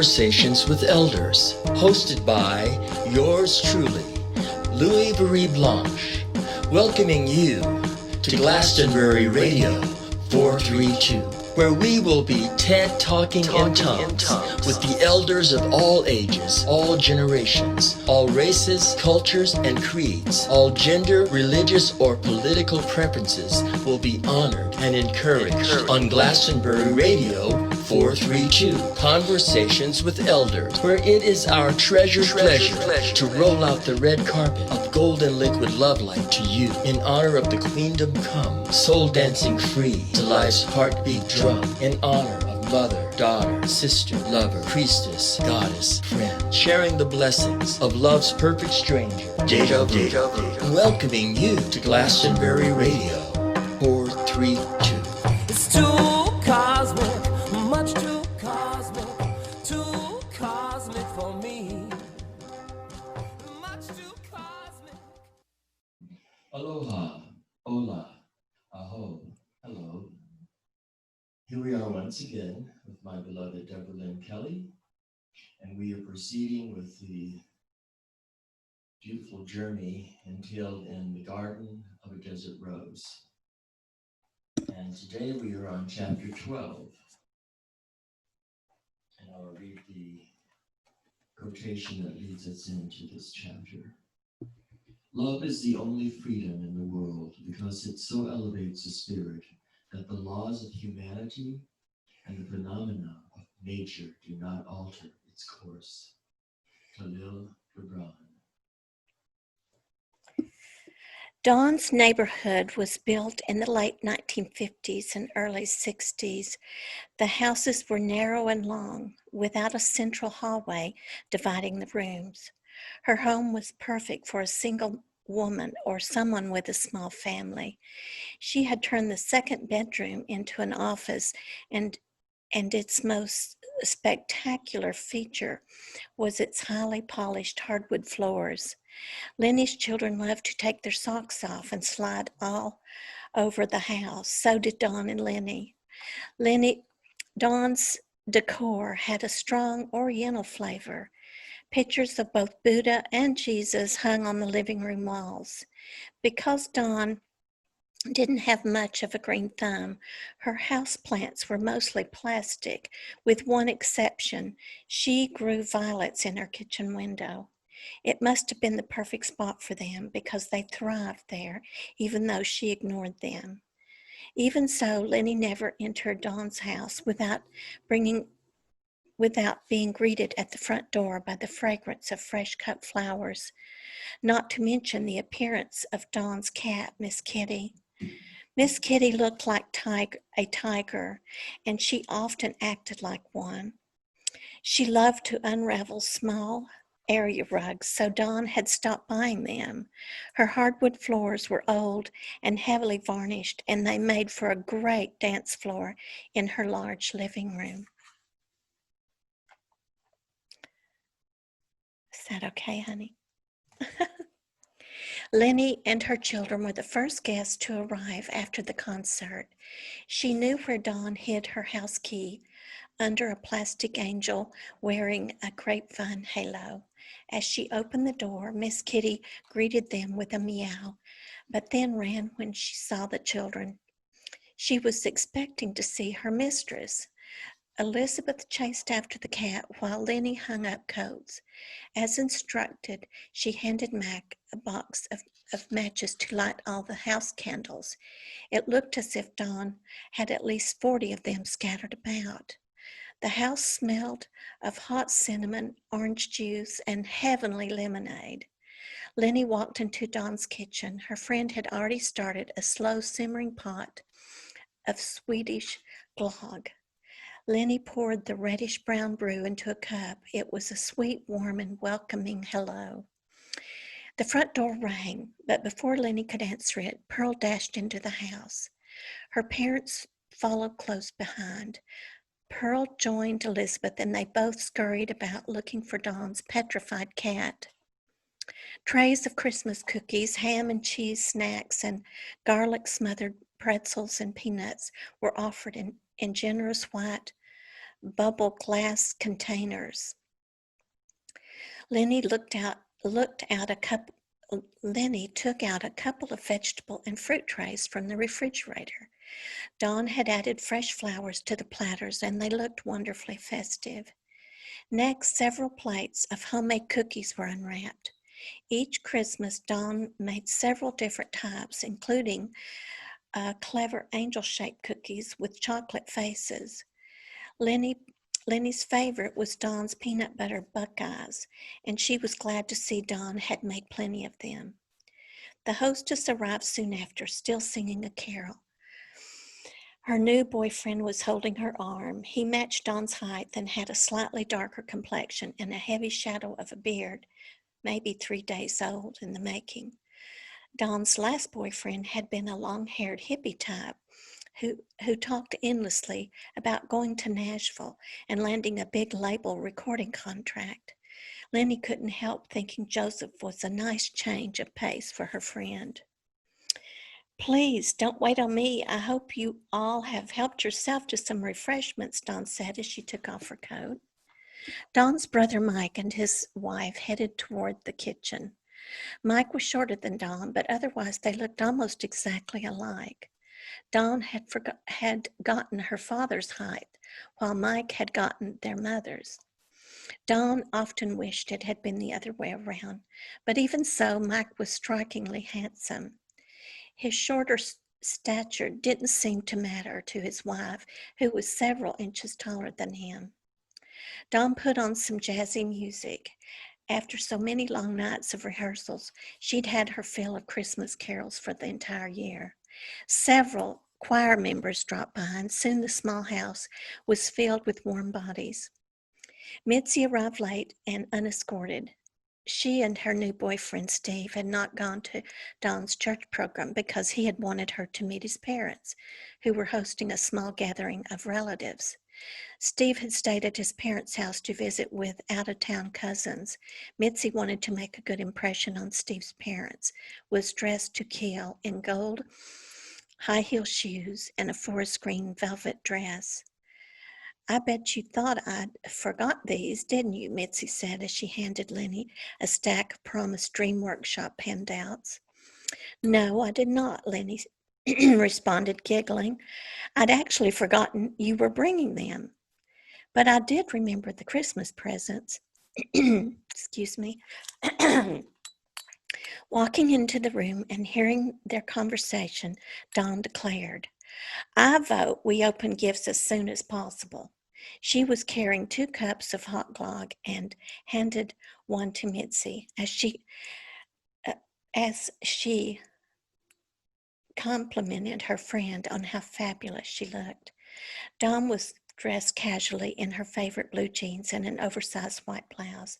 Conversations with Elders, hosted by yours truly, Louis Marie Blanche, welcoming you to Glastonbury Radio 432, where we will be TED Talking in tongues with the elders of all ages, all generations, all races, cultures, and creeds. All gender, religious, or political preferences will be honored and encouraged on Glastonbury Radio 432, Conversations with Elders, where it is our treasured pleasure to roll out the red carpet of golden liquid love light to you in honor of the Queendom Come, soul dancing free to life's heartbeat drum, in honor of mother, daughter, sister, lover, priestess, goddess, friend, sharing the blessings of love's perfect stranger, Deja Vu, welcoming you to Glastonbury Radio 432. It's too cosmic, much too cosmic for me. Much too cosmic. Aloha, hola, aho, hello. Here we are once again with my beloved Deborah L. Kelley, and we are proceeding with the beautiful journey entailed in the Garden of a Desert Rose. And today we are on chapter 12. And I'll read the quotation that leads us into this chapter. Love is the only freedom in the world because it so elevates the spirit that the laws of humanity and the phenomena of nature do not alter its course. Khalil Gibran. Dawn's neighborhood was built in the late 1950s and early 60s. The houses were narrow and long, without a central hallway dividing the rooms. Her home was perfect for a single woman or someone with a small family. She had turned the second bedroom into an office, and its most spectacular feature was its highly polished hardwood floors. Lenny's children loved to take their socks off and slide all over the house. So did Dawn and Lenny. Dawn's decor had a strong Oriental flavor. Pictures of both Buddha and Jesus hung on the living room walls. Because Dawn didn't have much of a green thumb, her houseplants were mostly plastic, with one exception. She grew violets in her kitchen window. It must have been the perfect spot for them because they thrived there, even though she ignored them. Even so, Lenny never entered Dawn's house without being greeted at the front door by the fragrance of fresh cut flowers, not to mention the appearance of Dawn's cat, Miss Kitty. Miss Kitty looked like a tiger, and she often acted like one. She loved to unravel small area rugs, so Dawn had stopped buying them. Her hardwood floors were old and heavily varnished, and they made for a great dance floor in her large living room. Is that okay, honey? Lenny and her children were the first guests to arrive after the concert. She knew where Dawn hid her house key, under a plastic angel wearing a grapevine halo. As she opened the door, Miss Kitty greeted them with a meow, but then ran when she saw the children. She was expecting to see her mistress. Elizabeth chased after the cat while Lenny hung up coats. As instructed, she handed Mac a box of matches to light all the house candles. It looked as if Dawn had at least 40 of them scattered about. The house smelled of hot cinnamon, orange juice, and heavenly lemonade. Lenny walked into Dawn's kitchen. Her friend had already started a slow simmering pot of Swedish glögg. Lenny poured the reddish-brown brew into a cup. It was a sweet, warm, and welcoming hello. The front door rang, but before Lenny could answer it, Pearl dashed into the house. Her parents followed close behind. Pearl joined Elizabeth, and they both scurried about looking for Dawn's petrified cat. Trays of Christmas cookies, ham and cheese snacks, and garlic-smothered pretzels and peanuts were offered in generous white bubble glass containers. Lenny Lenny took out a couple of vegetable and fruit trays from the refrigerator. Dawn had added fresh flowers to the platters, and they looked wonderfully festive. Next, several plates of homemade cookies were unwrapped. Each Christmas, Dawn made several different types, including clever angel-shaped cookies with chocolate faces. Lenny's favorite was Dawn's peanut butter buckeyes, and she was glad to see Dawn had made plenty of them. The hostess arrived soon after, still singing a carol. Her new boyfriend was holding her arm. He matched Dawn's height and had a slightly darker complexion and a heavy shadow of a beard, maybe 3 days old in the making. Dawn's last boyfriend had been a long-haired hippie type who talked endlessly about going to Nashville and landing a big label recording contract. Lenny couldn't help thinking Joseph was a nice change of pace for her friend. "Please, don't wait on me. I hope you all have helped yourself to some refreshments," Dawn said as she took off her coat. Dawn's brother Mike and his wife headed toward the kitchen. Mike was shorter than Dawn, but otherwise they looked almost exactly alike. Dawn had gotten her father's height, while Mike had gotten their mother's. Dawn often wished it had been the other way around, but even so, Mike was strikingly handsome. His shorter stature didn't seem to matter to his wife, who was several inches taller than him. Dawn put on some jazzy music. After so many long nights of rehearsals, she'd had her fill of Christmas carols for the entire year. Several choir members dropped by, and soon the small house was filled with warm bodies. Mitzi arrived late and unescorted. She and her new boyfriend, Steve, had not gone to Dawn's church program because he had wanted her to meet his parents, who were hosting a small gathering of relatives. Steve had stayed at his parents' house to visit with out-of-town cousins. Mitzi wanted to make a good impression on Steve's parents, was dressed to kill in gold high-heel shoes and a forest green velvet dress. "I bet you thought I'd forgot these, didn't you?" Mitzi said as she handed Lenny a stack of promised Dream Workshop handouts. "No, I did not," Lenny responded, giggling. "I'd actually forgotten you were bringing them. But I did remember the Christmas presents." Excuse me. Walking into the room and hearing their conversation, Dawn declared, "I vote we open gifts as soon as possible." She was carrying 2 cups of hot glog and handed one to Mitzi as she complimented her friend on how fabulous she looked. Dawn was dressed casually in her favorite blue jeans and an oversized white blouse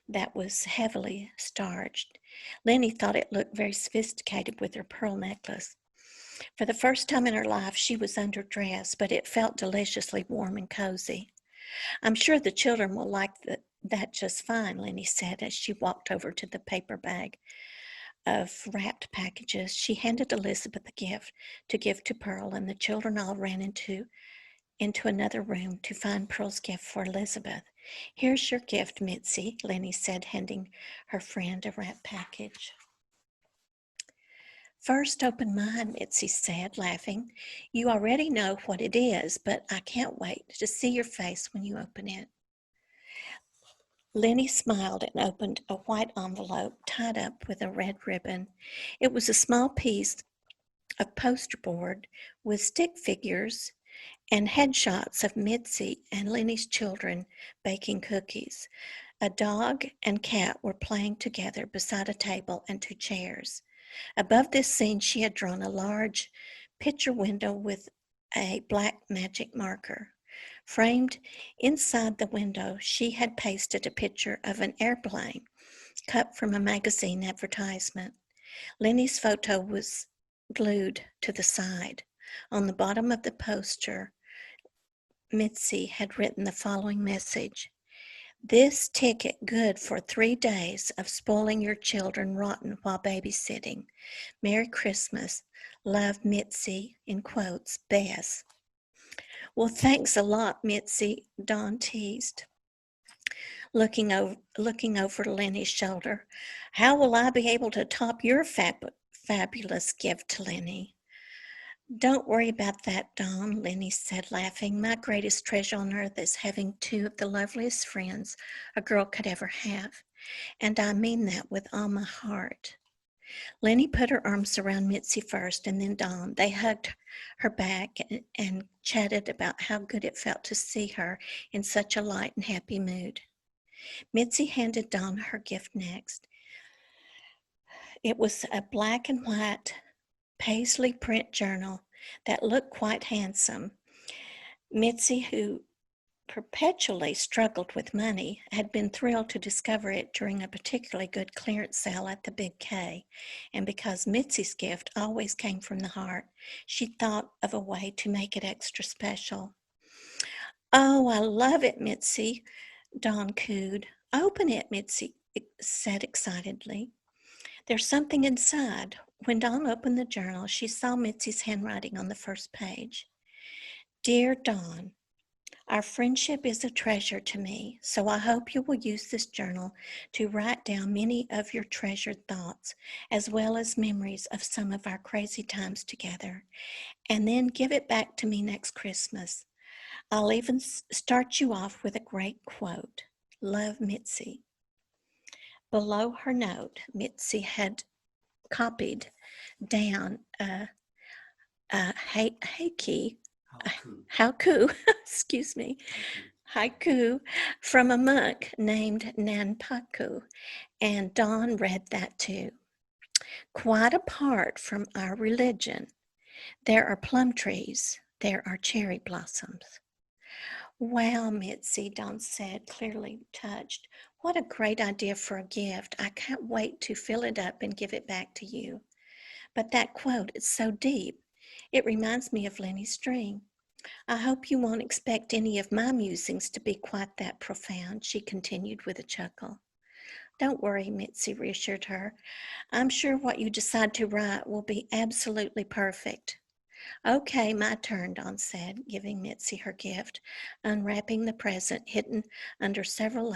that was heavily starched. Lenny thought it looked very sophisticated with her pearl necklace. For the first time in her life, she was underdressed, but it felt deliciously warm and cozy. "I'm sure the children will like that just fine," Lenny said as she walked over to the paper bag of wrapped packages. She handed Elizabeth a gift to give to Pearl, and the children all ran into another room to find Pearl's gift for Elizabeth. "Here's your gift, Mitzi," Lenny said, handing her friend a wrapped package. "First open mine," Mitzi said, laughing. "You already know what it is, but I can't wait to see your face when you open it." Lenny smiled and opened a white envelope tied up with a red ribbon. It was a small piece of poster board with stick figures and headshots of Mitzi and Lenny's children baking cookies. A dog and cat were playing together beside a table and 2 chairs. Above this scene, she had drawn a large picture window with a black magic marker. Framed inside the window, she had pasted a picture of an airplane cut from a magazine advertisement. Lenny's photo was glued to the side. On the bottom of the poster, Mitzi had written the following message: "This ticket good for 3 days of spoiling your children rotten while babysitting. Merry Christmas. Love, Mitzi," in quotes, Bess. Well, thanks a lot, Mitzi, Dawn teased, looking over Lenny's shoulder. How will I be able to top your fabulous gift to Lenny? Don't worry about that, Dawn, Lenny said, laughing. My greatest treasure on earth is having two of the loveliest friends a girl could ever have. And I mean that with all my heart. Lenny put her arms around Mitzi first and then Dawn. They hugged her back and chatted about how good it felt to see her in such a light and happy mood. Mitzi handed Dawn her gift next. It was a black and white paisley print journal that looked quite handsome. Mitzi, who perpetually struggled with money, had been thrilled to discover it during a particularly good clearance sale at the Big K. And because Mitzi's gift always came from the heart, she thought of a way to make it extra special. Oh, I love it, Mitzi, Dawn cooed. Open it, Mitzi said excitedly. There's something inside. When Dawn opened the journal, she saw Mitzi's handwriting on the first page. Dear Dawn, our friendship is a treasure to me, so I hope you will use this journal to write down many of your treasured thoughts, as well as memories of some of our crazy times together, and then give it back to me next Christmas. I'll even start you off with a great quote. Love, Mitzi. Below her note, Mitzi had copied down a haiku, excuse me, haiku from a monk named Nanpaku, and Dawn read that too. Quite apart from our religion, there are plum trees, there are cherry blossoms. Wow, Mitzi, Dawn said, clearly touched. What a great idea for a gift. I can't wait to fill it up and give it back to you. But that quote is so deep. It reminds me of Lenny's dream. I hope you won't expect any of my musings to be quite that profound, she continued with a chuckle. Don't worry, Mitzi reassured her. I'm sure what you decide to write will be absolutely perfect. Okay, my turn, Dawn said, giving Mitzi her gift. Unwrapping the present hidden under several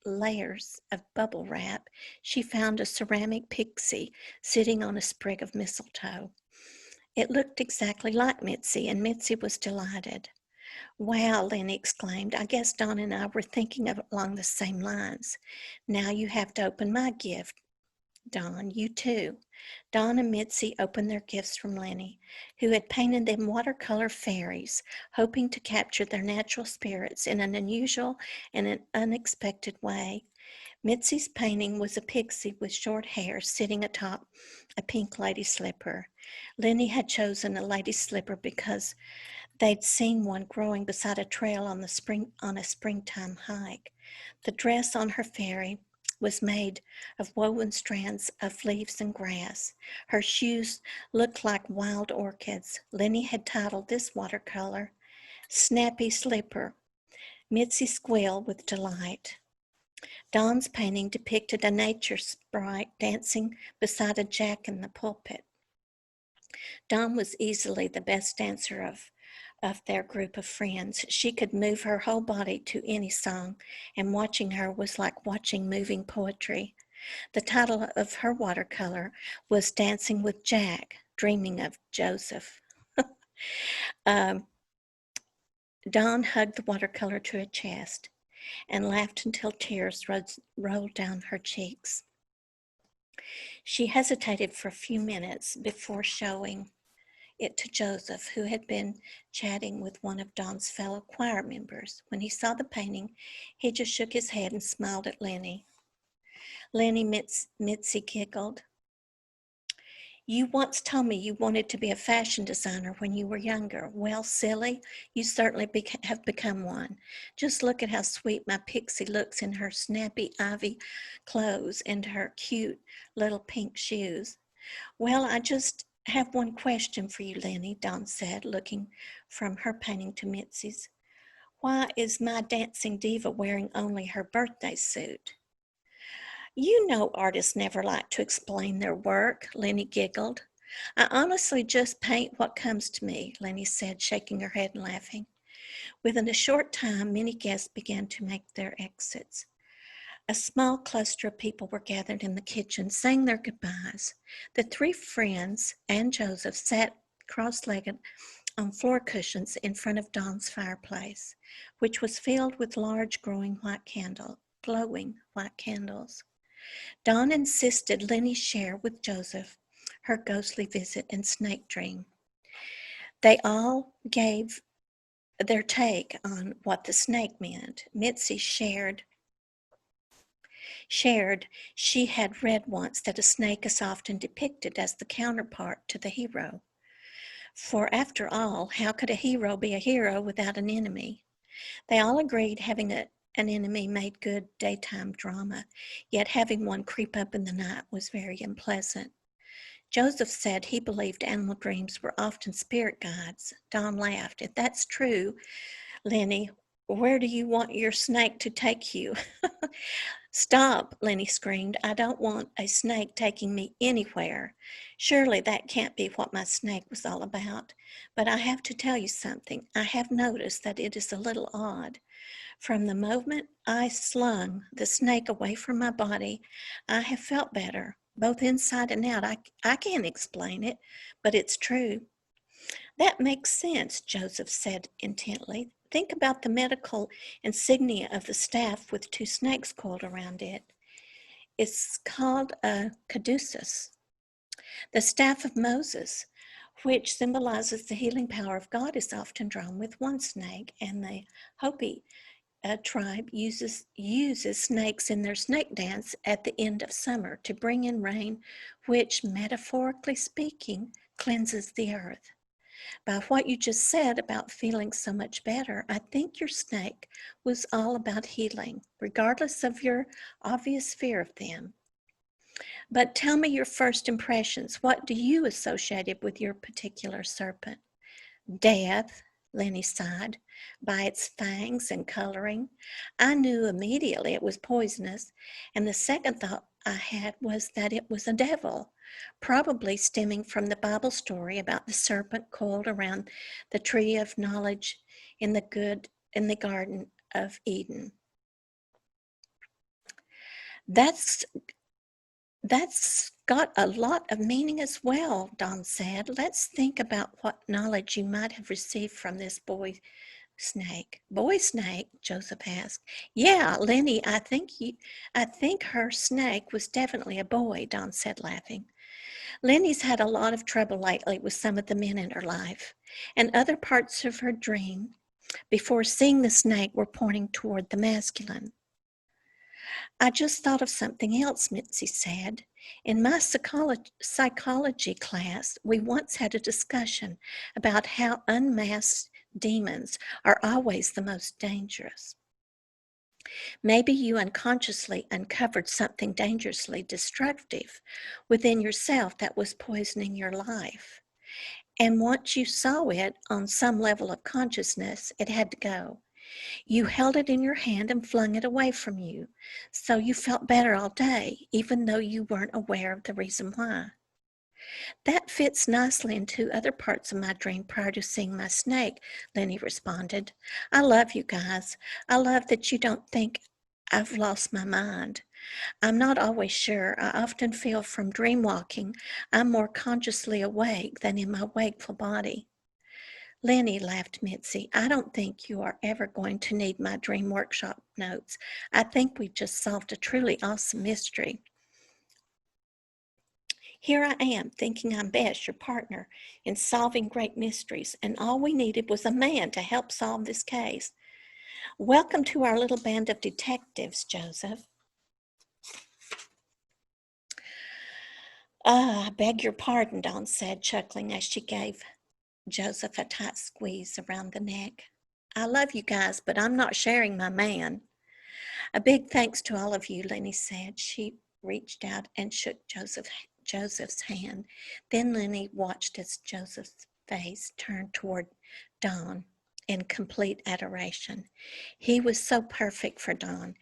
layers of bubble wrap, she found a ceramic pixie sitting on a sprig of mistletoe. It looked exactly like Mitzi, and Mitzi was delighted. Wow, Lenny exclaimed. I guess Dawn and I were thinking of along the same lines. Now you have to open my gift, Dawn, you too. Dawn and Mitzi opened their gifts from Lenny, who had painted them watercolor fairies, hoping to capture their natural spirits in an unusual and an unexpected way. Mitzi's painting was a pixie with short hair sitting atop a pink lady slipper. Lenny had chosen a lady slipper because they'd seen one growing beside a trail on a springtime hike. The dress on her fairy was made of woven strands of leaves and grass. Her shoes looked like wild orchids. Lenny had titled this watercolor, Snappy Slipper. Mitzi squealed with delight. Dawn's painting depicted a nature sprite dancing beside a jack in the pulpit. Dawn was easily the best dancer of their group of friends. She could move her whole body to any song, and watching her was like watching moving poetry. The title of her watercolor was Dancing with Jack, Dreaming of Joseph. Dawn hugged the watercolor to her chest and laughed until tears rolled down her cheeks. She hesitated for a few minutes before showing it to Joseph, who had been chatting with one of Dawn's fellow choir members. When he saw the painting, he just shook his head and smiled at Lenny. Mitzi giggled. You once told me you wanted to be a fashion designer when you were younger. Well, silly, you certainly have become one. Just look at how sweet my pixie looks in her snappy ivy clothes and her cute little pink shoes. Well, I just have one question for you, Lenny, Dawn said, looking from her painting to Mitzi's. Why is my dancing diva wearing only her birthday suit? You know artists never like to explain their work, Lenny giggled. I honestly just paint what comes to me, Lenny said, shaking her head and laughing. Within a short time, many guests began to make their exits. A small cluster of people were gathered in the kitchen, saying their goodbyes. The three friends and Joseph sat cross-legged on floor cushions in front of Dawn's fireplace, which was filled with large glowing white candles. Dawn insisted Lenny share with Joseph her ghostly visit and snake dream. They all gave their take on what the snake meant. Mitzi shared she had read once that a snake is often depicted as the counterpart to the hero. For after all, how could a hero be a hero without an enemy? They all agreed having an enemy made good daytime drama, yet having one creep up in the night was very unpleasant. Joseph said he believed animal dreams were often spirit guides. Dawn laughed. If that's true, Lenny, where do you want your snake to take you? Stop, Lenny screamed. I don't want a snake taking me anywhere. Surely that can't be what my snake was all about. But I have to tell you something. I have noticed that it is a little odd. From the moment I slung the snake away from my body, I have felt better, both inside and out. I can't explain it, but it's true. That makes sense, Joseph said intently. Think about the medical insignia of the staff with two snakes coiled around it. It's called a caduceus, the staff of Moses, which symbolizes the healing power of God, is often drawn with one snake, and the Hopi tribe uses snakes in their snake dance at the end of summer to bring in rain, which, metaphorically speaking, cleanses the earth. By what you just said about feeling so much better, I think your snake was all about healing, regardless of your obvious fear of them. But tell me your first impressions. What do you associate with your particular serpent? Death, Lenny sighed, by its fangs and coloring. I knew immediately it was poisonous, and the second thought I had was that it was a devil, probably stemming from the Bible story about the serpent coiled around the tree of knowledge in the Garden of Eden. That's got a lot of meaning as well, Dawn said. Let's think about what knowledge you might have received from this boy snake. Boy snake? Joseph asked. Yeah, Lenny, I think her snake was definitely a boy, Dawn said, laughing. Lenny's had a lot of trouble lately with some of the men in her life, and other parts of her dream before seeing the snake were pointing toward the masculine. I just thought of something else, Mitzi said. In my psychology class, we once had a discussion about how unmasked demons are always the most dangerous. Maybe you unconsciously uncovered something dangerously destructive within yourself that was poisoning your life. And once you saw it on some level of consciousness, it had to go. You held it in your hand and flung it away from you, so you felt better all day, even though you weren't aware of the reason why. That fits nicely into other parts of my dream prior to seeing my snake, Lenny responded. I love you guys. I love that you don't think I've lost my mind. I'm not always sure. I often feel from dream walking I'm more consciously awake than in my wakeful body. Lenny, laughed Mitzi, I don't think you are ever going to need my dream workshop notes. I think we've just solved a truly awesome mystery. Here I am, thinking I'm Bess, your partner, in solving great mysteries, and all we needed was a man to help solve this case. Welcome to our little band of detectives, Joseph. I beg your pardon, Dawn said, chuckling as she gave Joseph a tight squeeze around the neck. I love you guys, but I'm not sharing my man. A big thanks to all of you, Lenny said. She reached out and shook Joseph's hand. Then Lenny watched as Joseph's face turned toward Dawn in complete adoration. He was so perfect for Dawn,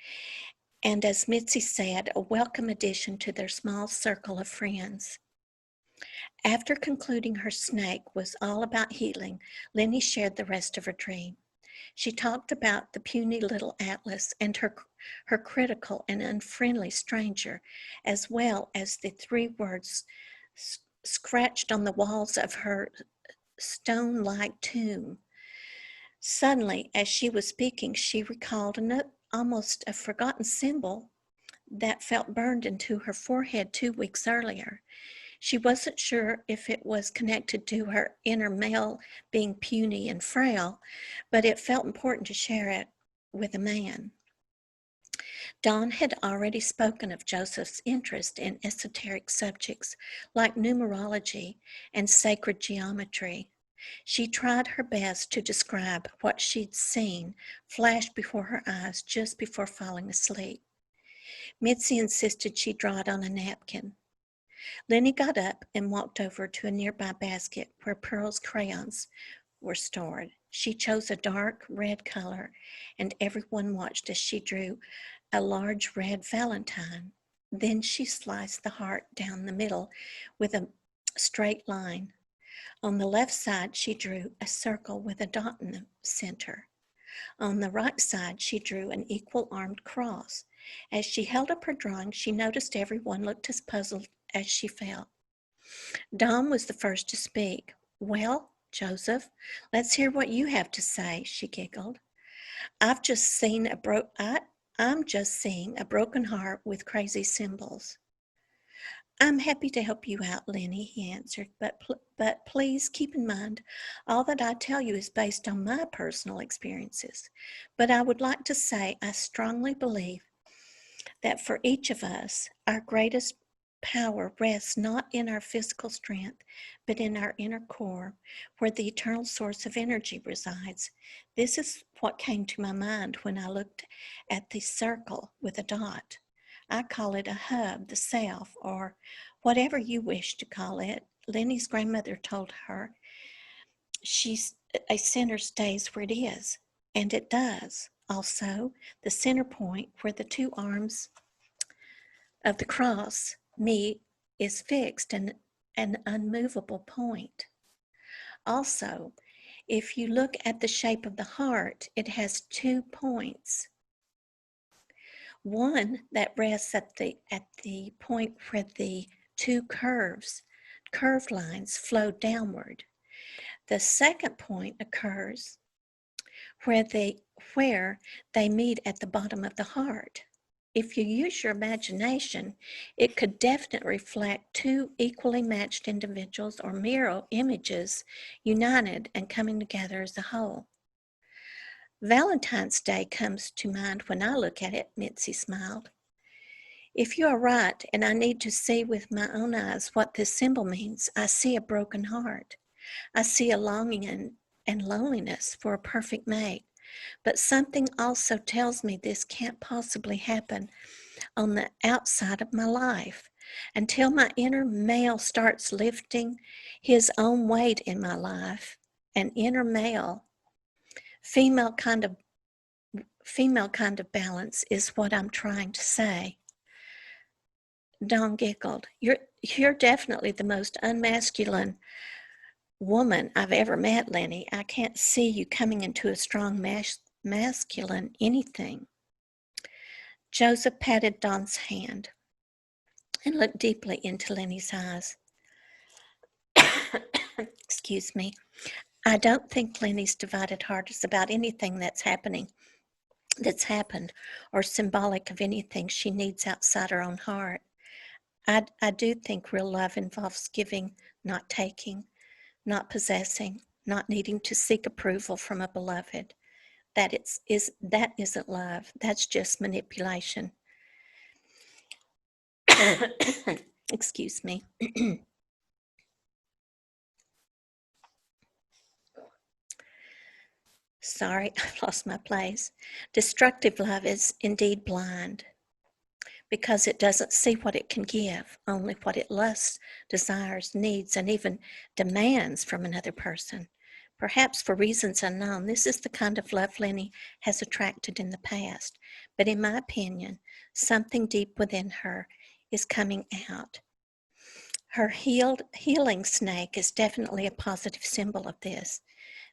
and as Mitzi said, a welcome addition to their small circle of friends. After concluding her snake was all about healing, Lenny shared the rest of her dream. She talked about the puny little Atlas and her critical and unfriendly stranger, as well as the 3 words scratched on the walls of her stone-like tomb. Suddenly, as she was speaking, she recalled almost a forgotten symbol that felt burned into her forehead 2 weeks earlier. She wasn't sure if it was connected to her inner male being puny and frail, but it felt important to share it with a man. Dawn had already spoken of Joseph's interest in esoteric subjects like numerology and sacred geometry. She tried her best to describe what she'd seen flash before her eyes just before falling asleep. Mitzi insisted she draw it on a napkin. Lenny got up and walked over to a nearby basket where Pearl's crayons were stored. She chose a dark red color, and everyone watched as she drew a large red Valentine. Then she sliced the heart down the middle with a straight line. On the left side, she drew a circle with a dot in the center. On the right side, she drew an equal-armed cross. As she held up her drawing, she noticed everyone looked as puzzled as she felt. Dawn was the first to speak. "Well, Joseph, let's hear what you have to say," she giggled. I'm just seeing a broken heart with crazy symbols." "I'm happy to help you out, Lenny," he answered, but please keep in mind, all that I tell you is based on my personal experiences. But I would like to say I strongly believe that for each of us, our greatest power rests not in our physical strength, but in our inner core, where the eternal source of energy resides. This is what came to my mind when I looked at the circle with a dot. I call it a hub, the self, or whatever you wish to call it. Lenny's grandmother told her a center stays where it is, and it does. Also, the center point where the 2 arms of the cross meet is fixed and an unmovable point. Also, if you look at the shape of the heart, it has 2 points. One that rests at the point where the 2 curved lines flow downward. The second point occurs where they meet at the bottom of the heart. If you use your imagination, it could definitely reflect 2 equally matched individuals or mirror images united and coming together as a whole. Valentine's Day comes to mind when I look at it, Mitzi smiled. If you are right, and I need to see with my own eyes what this symbol means, I see a broken heart. I see a longing and loneliness for a perfect mate. But something also tells me this can't possibly happen on the outside of my life until my inner male starts lifting his own weight in my life. An inner male, female kind of balance is what I'm trying to say. Dawn giggled. You're definitely the most unmasculine woman I've ever met, Lenny. I can't see you coming into a strong masculine anything. Joseph patted Dawn's hand and looked deeply into Lenny's eyes. Excuse me. I don't think Lenny's divided heart is about anything that's happened, or symbolic of anything she needs outside her own heart. I do think real love involves giving, not taking, not possessing, not needing to seek approval from a beloved. That isn't love. That's just manipulation. Excuse me. Sorry, I've lost my place. Destructive love is indeed blind because it doesn't see what it can give, only what it lusts, desires, needs, and even demands from another person. Perhaps for reasons unknown, this is the kind of love Lenny has attracted in the past. But in my opinion, something deep within her is coming out. Her healing snake is definitely a positive symbol of this.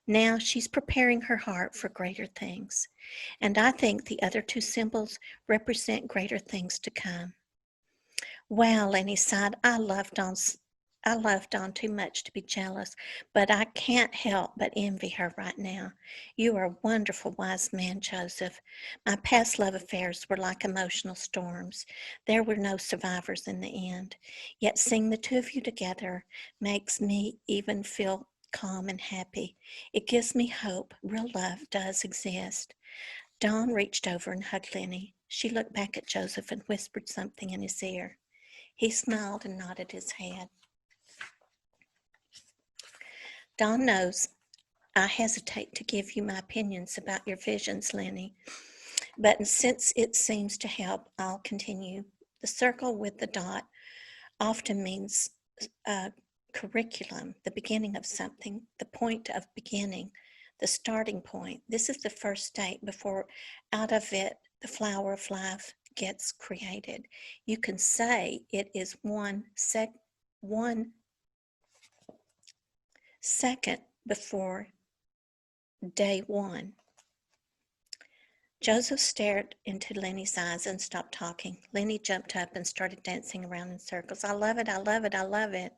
Now she's preparing her heart for greater things. And I think the other two symbols represent greater things to come. Wow, Lenny sighed. I love Dawn too much to be jealous, but I can't help but envy her right now. You are a wonderful, wise man, Joseph. My past love affairs were like emotional storms. There were no survivors in the end. Yet seeing the two of you together makes me even feel calm and happy. It gives me hope. Real love does exist. Dawn reached over and hugged Lenny. She looked back at Joseph and whispered something in his ear. He smiled and nodded his head. Dawn knows I hesitate to give you my opinions about your visions, Lenny, but since it seems to help, I'll continue. The circle with the dot often means curriculum, the beginning of something, the point of beginning, the starting point. This is the first state before out of it the flower of life gets created. You can say it is one second before day one. Joseph stared into Lenny's eyes and stopped talking. Lenny jumped up and started dancing around in circles. I love it, I love it, I love it.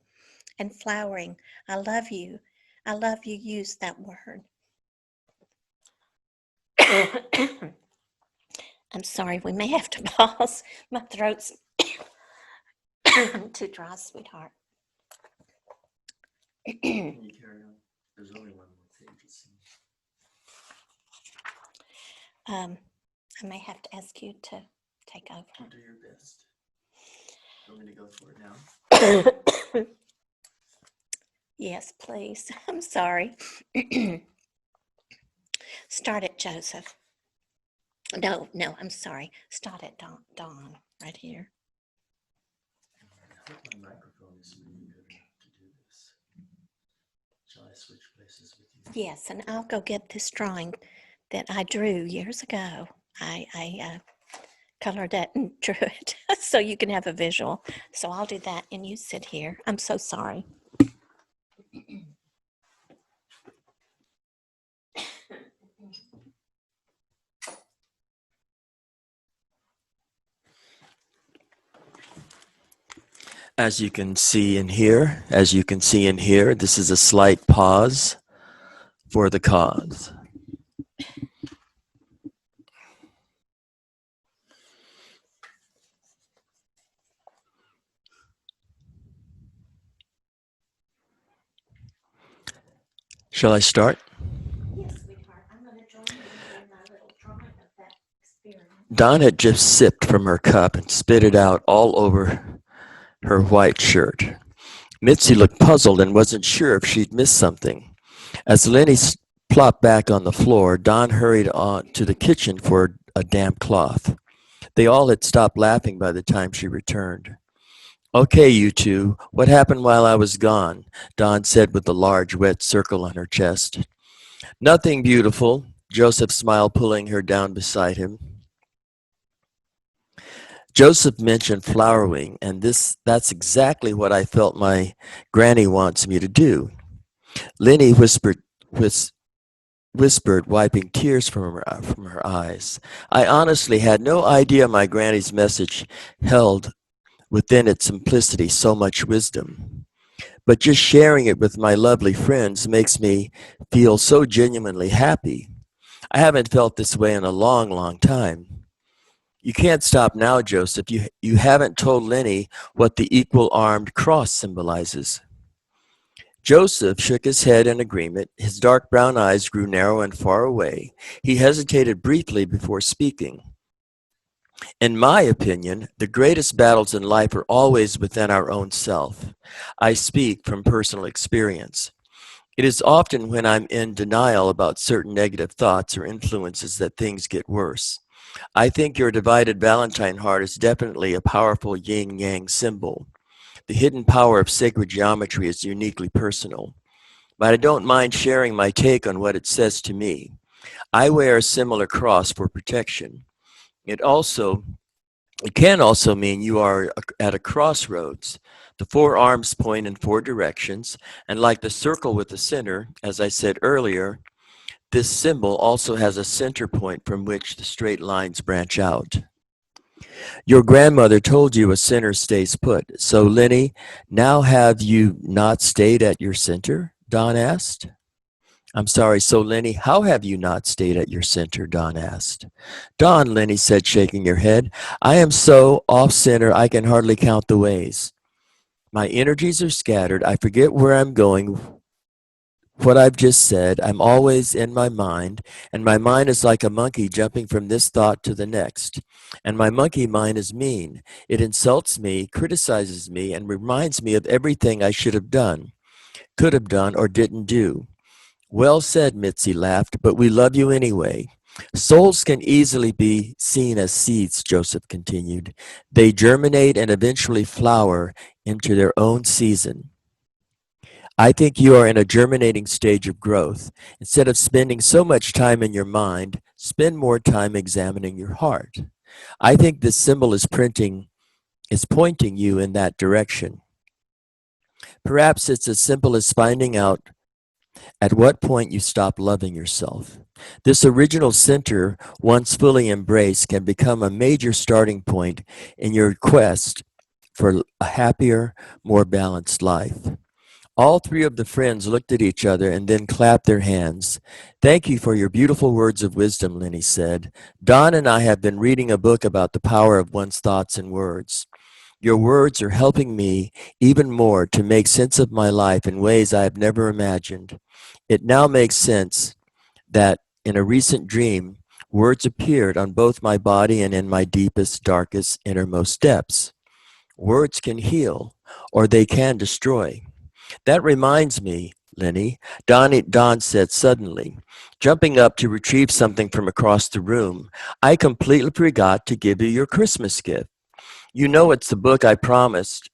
And flowering, I love you. I love you use that word. I'm sorry, we may have to pause. My throat's too dry, sweetheart. Can you carry on? There's only one more thing to see. I may have to ask you to take over. You do your best. You want me to go for it now? Yes, please. I'm sorry. Start it, Joseph. No, I'm sorry. Start it, Dawn, right here. I hope my microphone is really good enough to do this. Shall I switch places with you? Yes, and I'll go get this drawing that I drew years ago. I colored it and drew it so you can have a visual. So I'll do that and you sit here. I'm so sorry. As you can see in here, this is a slight pause for the cause. Shall I start? Yes, sweetheart. I'm going to join you in my little drawing of that experience. Dawn had just sipped from her cup and spit it out all over her white shirt. Mitzi looked puzzled and wasn't sure if she'd missed something. As Lenny plopped back on the floor, Dawn hurried on to the kitchen for a damp cloth. They all had stopped laughing by the time she returned. Okay, you two, what happened while I was gone? Dawn said with a large wet circle on her chest. Nothing, beautiful, Joseph smiled, pulling her down beside him. Joseph mentioned flowering, and that's exactly what I felt my granny wants me to do. Lenny whispered, wiping tears from her eyes. I honestly had no idea my granny's message held within its simplicity so much wisdom. But just sharing it with my lovely friends makes me feel so genuinely happy. I haven't felt this way in a long, long time. You can't stop now, Joseph. You haven't told Lenny what the equal-armed cross symbolizes. Joseph shook his head in agreement. His dark brown eyes grew narrow and far away. He hesitated briefly before speaking. In my opinion, the greatest battles in life are always within our own self. I speak from personal experience. It is often when I'm in denial about certain negative thoughts or influences that things get worse. I think your divided Valentine heart is definitely a powerful yin-yang symbol. The hidden power of sacred geometry is uniquely personal. But I don't mind sharing my take on what it says to me. I wear a similar cross for protection. It can also mean you are at a crossroads, The four arms point in four directions, and like the circle with the center, as I said earlier, this symbol also has a center point from which the straight lines branch out. Your grandmother told you a center stays put. So, Lenny, now have you not stayed at your center? Don asked. I'm sorry, so Lenny, how have you not stayed at your center? Don asked. Don, Lenny said, shaking her head, I am so off center I can hardly count the ways. My energies are scattered. I forget where I'm going, what I've just said. I'm always in my mind, and my mind is like a monkey jumping from this thought to the next. And my monkey mind is mean. It insults me, criticizes me, and reminds me of everything I should have done, could have done, or didn't do. Well said, Mitzi laughed, but we love you anyway. Souls can easily be seen as seeds, Joseph continued. They germinate and eventually flower into their own season. I think you are in a germinating stage of growth. Instead of spending so much time in your mind, spend more time examining your heart. I think this symbol is pointing you in that direction. Perhaps it's as simple as finding out at what point you stop loving yourself. This original center, once fully embraced, can become a major starting point in your quest for a happier, more balanced life. All three of the friends looked at each other and then clapped their hands. Thank you for your beautiful words of wisdom, Lenny said. Don and I have been reading a book about the power of one's thoughts and words. Your words are helping me even more to make sense of my life in ways I have never imagined. It now makes sense that in a recent dream, words appeared on both my body and in my deepest, darkest, innermost depths. Words can heal, or they can destroy. That reminds me, Lenny, Don said suddenly, jumping up to retrieve something from across the room. I completely forgot to give you your Christmas gift. You know it's the book I promised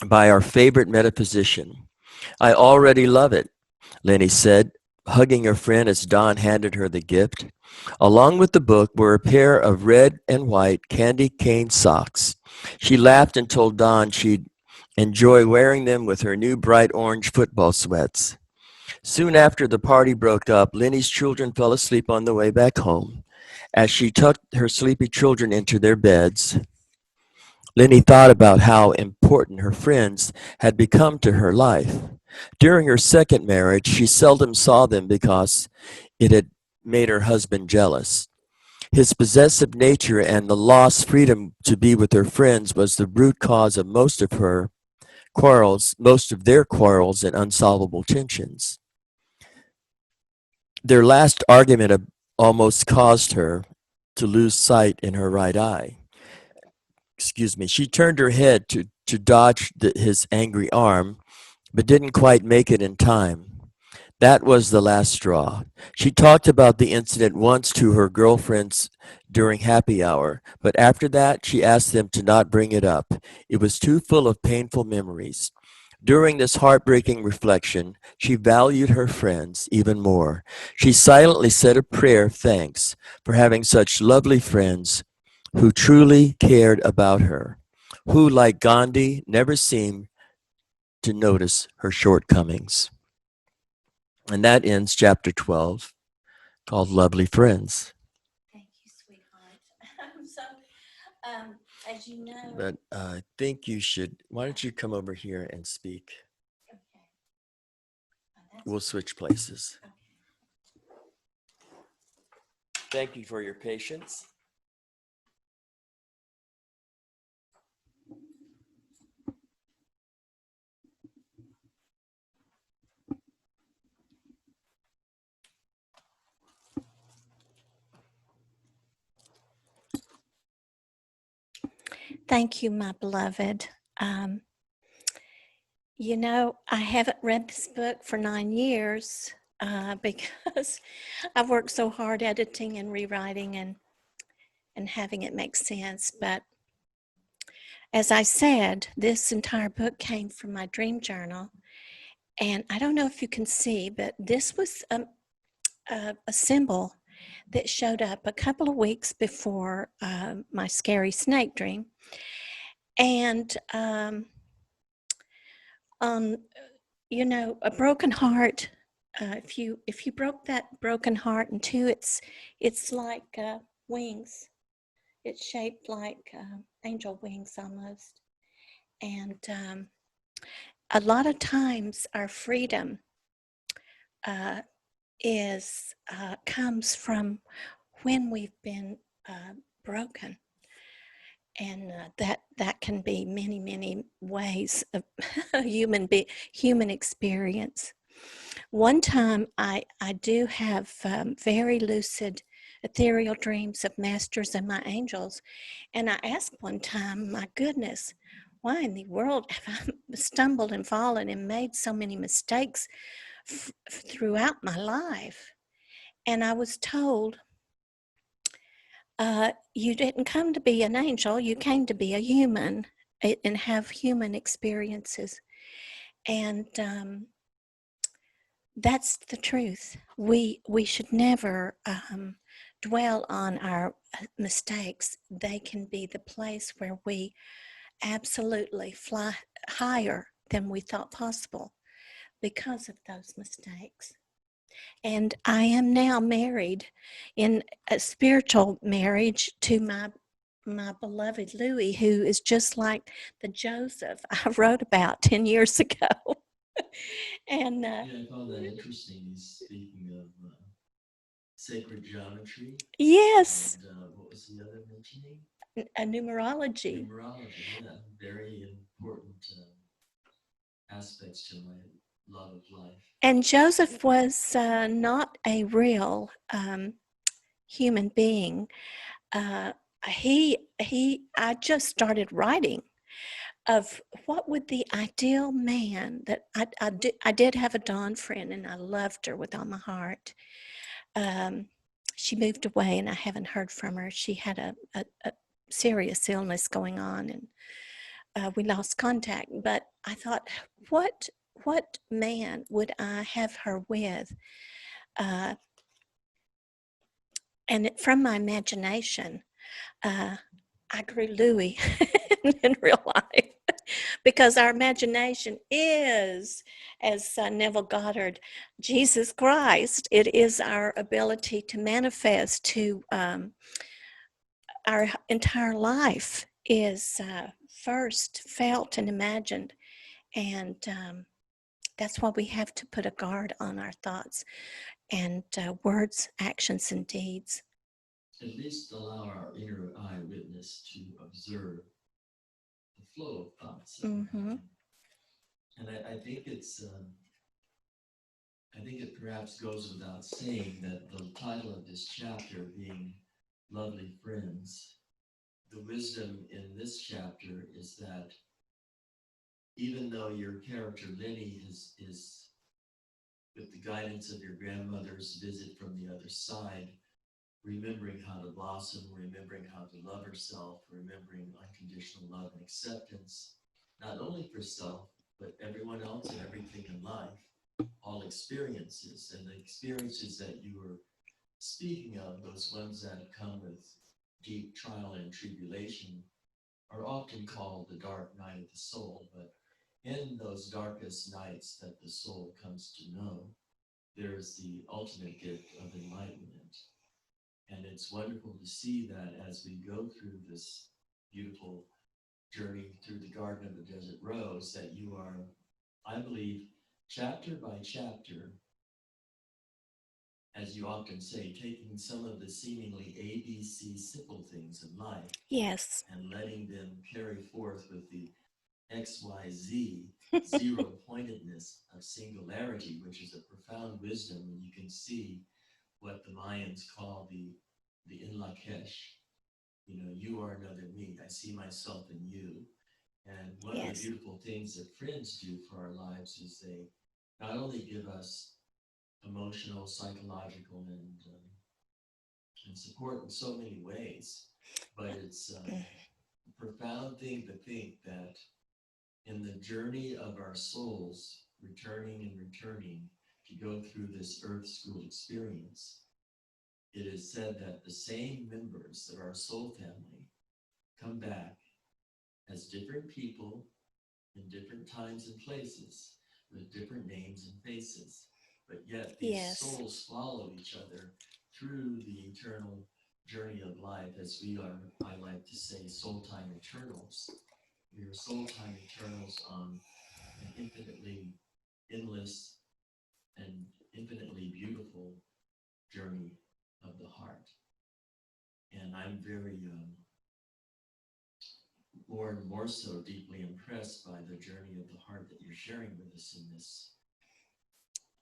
by our favorite metaphysician. I already love it, Lenny said, hugging her friend as Don handed her the gift. Along with the book were a pair of red and white candy cane socks. She laughed and told Don she'd enjoy wearing them with her new bright orange football sweats. Soon after the party broke up, Lenny's children fell asleep on the way back home. As she tucked her sleepy children into their beds, Lenny thought about how important her friends had become to her life. During her second marriage, she seldom saw them because it had made her husband jealous. His possessive nature and the lost freedom to be with her friends was the root cause of most of their quarrels and unsolvable tensions. Their last argument almost caused her to lose sight in her right eye. Excuse me. She turned her head to dodge his angry arm, but didn't quite make it in time. That was the last straw. She talked about the incident once to her girlfriends during happy hour, but after that she asked them to not bring it up. It was too full of painful memories. During this heartbreaking reflection, she valued her friends even more. She silently said a prayer of thanks for having such lovely friends who truly cared about her, who, like Gandhi, never seemed to notice her shortcomings. And that ends chapter 12, called Lovely Friends. Thank you, sweetheart. So, as you know, But I think you should, why don't you come over here and speak? okay. We'll switch places. Okay. Thank you for your patience. Thank you, my beloved. You know, I haven't read this book for 9 years because I've worked so hard editing and rewriting and having it make sense. But as I said, this entire book came from my dream journal. And I don't know if you can see, but this was a symbol that showed up a couple of weeks before my scary snake dream. And A broken heart. If you broke that broken heart in two, it's like wings. It's shaped like angel wings almost. And a lot of times our freedom uh, is comes from when we've been broken, and that can be many ways of human experience. One time, I do have very lucid, ethereal dreams of masters and my angels, and I asked one time, my goodness, why in the world have I stumbled and fallen and made so many mistakes throughout my life? And I was told, you didn't come to be an angel, you came to be a human and have human experiences. And that's the truth. We should never dwell on our mistakes. They can be the place where we absolutely fly higher than we thought possible because of those mistakes. And I am now married in a spiritual marriage to my beloved Louis, who is just like the Joseph I wrote about 10 years ago. And Yeah, I found that interesting. He's speaking of sacred geometry. yes, And what was the other mentioning? a numerology. Numerology, yeah. Very important aspects to my love of life. And Joseph was not a real human being. Uh, I just started writing of what would the ideal man that I did have a Dawn friend, and I loved her with all my heart. She moved away, and I haven't heard from her. She had a serious illness going on, and we lost contact. But I thought, what man would I have her with? Uh, and from my imagination, I grew Louis in real life because our imagination is, as Neville Goddard, Jesus Christ. It is our ability to manifest to our entire life is first felt and imagined. And that's why we have to put a guard on our thoughts and words, actions, and deeds. At least allow our inner eyewitness to observe the flow of thoughts. Mm-hmm. And I think I think it perhaps goes without saying that the title of this chapter being Lovely Friends, the wisdom in this chapter is that even though your character Lenny is with the guidance of your grandmother's visit from the other side, remembering how to blossom, remembering how to love herself, remembering unconditional love and acceptance, not only for self, but everyone else and everything in life, all experiences, and the experiences that you were speaking of, those ones that come with deep trial and tribulation, are often called the dark night of the soul, but in those darkest nights that the soul comes to know, there is the ultimate gift of enlightenment. And it's wonderful to see that as we go through this beautiful journey through the Garden of the Desert Rose, that you are, I believe, chapter by chapter, as you often say, taking some of the seemingly ABC simple things in life, Yes. and letting them carry forth with the XYZ zero pointedness of singularity, which is a profound wisdom when you can see what the Mayans call the in Lakesh. You know, you are another me. I see myself in you. And one of the beautiful things that friends do for our lives is they not only give us emotional, psychological, and support in so many ways, but it's a profound thing to think that in the journey of our souls, returning and returning to go through this earth school experience, it is said that the same members of our soul family come back as different people in different times and places, with different names and faces. But yet these Yes. souls follow each other through the eternal journey of life, as we are, I like to say, soul time eternals. We are soul time eternals on an infinitely endless and infinitely beautiful journey of the heart. And I'm very more and more so deeply impressed by the journey of the heart that you're sharing with us in this.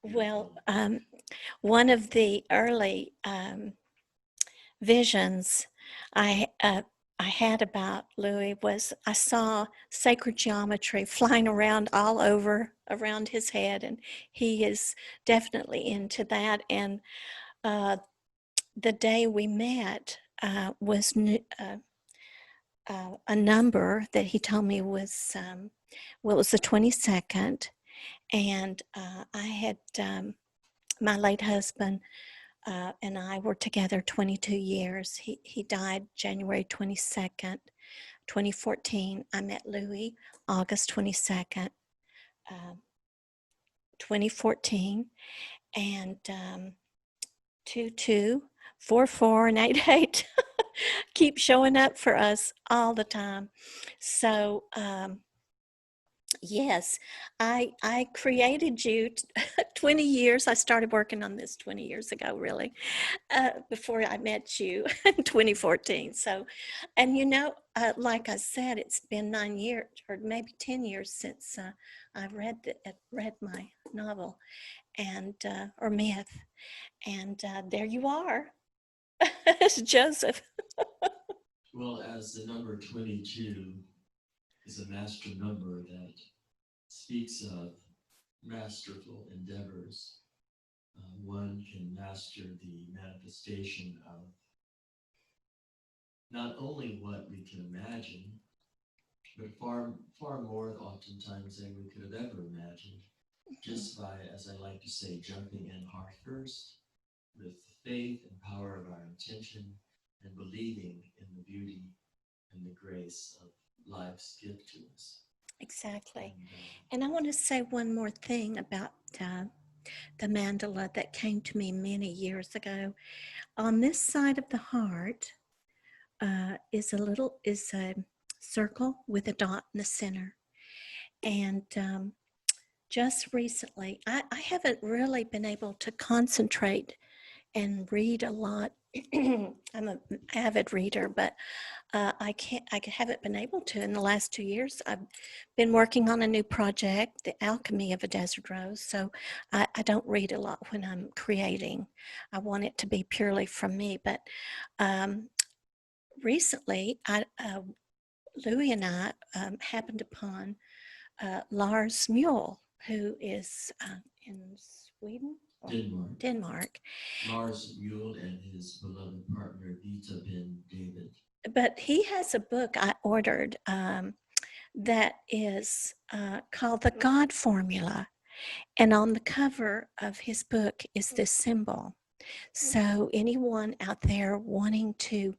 Well, one of the early visions I had about Louis was I saw sacred geometry flying around all over around his head, and he is definitely into that. And the day we met was a number that he told me was well, it was the 22nd, and I had my late husband and I were together 22 years. He died January 22nd, 2014. I met Louis August 22nd, 2014, and 2244 and 88 keep showing up for us all the time. So yes, I created you 20 years. I started working on this 20 years ago, really, before I met you in 2014. So, and like I said, it's been 9 years or maybe 10 years since I read my novel and or myth, and there you are, it's Joseph. Well, as the number 22 is a master number that speaks of masterful endeavors, one can master the manifestation of not only what we can imagine, but far, far more oftentimes than we could have ever imagined, just by, as I like to say, jumping in heart first with the faith and power of our intention and believing in the beauty and the grace of life's gift to us. Exactly. And I want to say one more thing about the mandala that came to me many years ago. On this side of the heart is a circle with a dot in the center. And just recently, I haven't really been able to concentrate and read a lot. I'm an avid reader, but I haven't been able to in the last 2 years. I've been working on a new project, The Alchemy of a Desert Rose. So I don't read a lot when I'm creating. I want it to be purely from me. But recently, Louis and I happened upon Lars Mule, who is in Sweden? Denmark. Lars Mule and his beloved partner, Vita Ben David. But he has a book I ordered that is called The God Formula. And on the cover of his book is this symbol. So anyone out there wanting to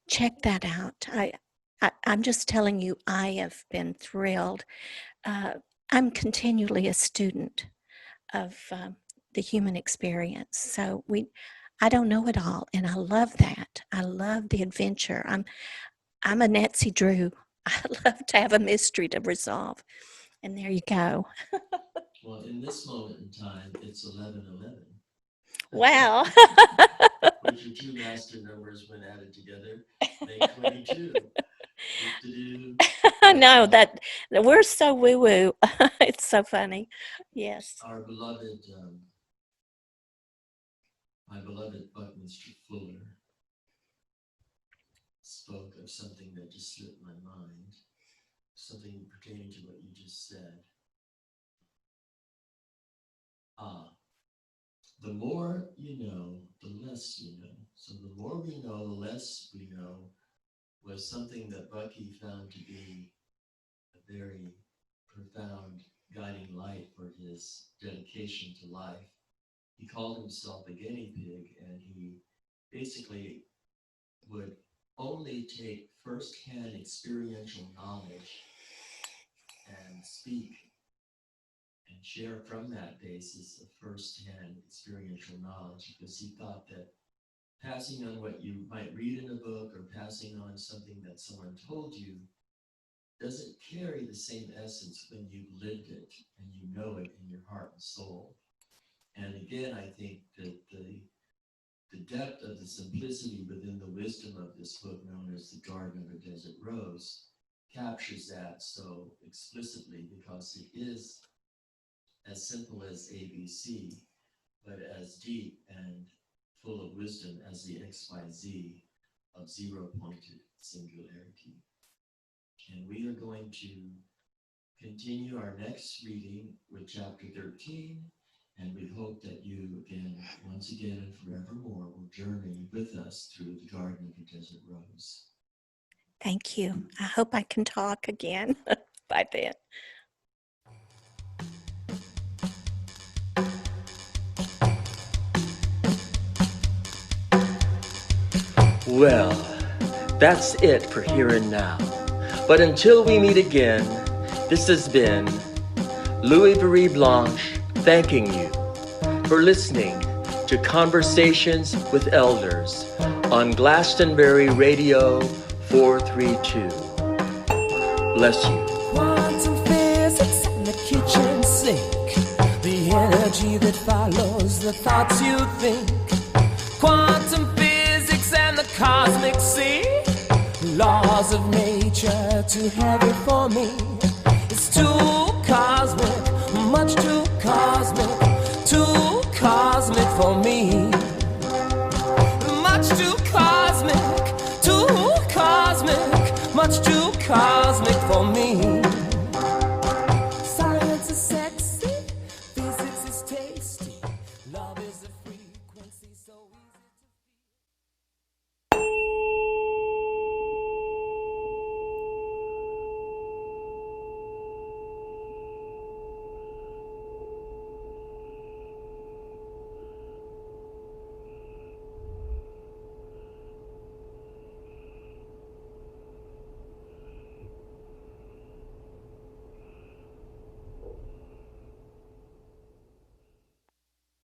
check that out, I'm just telling you, I have been thrilled. I'm continually a student of the human experience. So I don't know it all, and I love that. I love the adventure. I'm a Nancy Drew. I love to have a mystery to resolve. And there you go. Well, in this moment in time, it's 11:11. Wow. Which are two master numbers when added together make 22. No, that we're so woo woo. It's so funny. Yes. Our beloved, my beloved Buckminster Fuller spoke of something that just slipped my mind, something pertaining to what you just said. The more you know, the less you know. So the more we know, the less we know was something that Bucky found to be a very profound guiding light for his dedication to life. He called himself a guinea pig, and he basically would only take first-hand experiential knowledge and speak and share from that basis of first-hand experiential knowledge, because he thought that passing on what you might read in a book or passing on something that someone told you doesn't carry the same essence when you've lived it and you know it in your heart and soul. And again, I think that the depth of the simplicity within the wisdom of this book, known as The Garden of a Desert Rose, captures that so explicitly, because it is as simple as ABC, but as deep and full of wisdom as the X by Z of zero-pointed singularity. And we are going to continue our next reading with chapter 13, and we hope that you, again, once again and forevermore, will journey with us through the Garden of the Desert Rose. Thank you. I hope I can talk again by then. Well, that's it for here and now. But until we meet again, this has been Louis Blanche thanking you for listening to Conversations with Elders on Glastonbury Radio 432. Bless you. Quantum physics in the kitchen sink, the energy that follows the thoughts you think. Quantum physics and the cosmic sea, laws of nature too heavy for me. It's too cosmic, much too cosmic for me.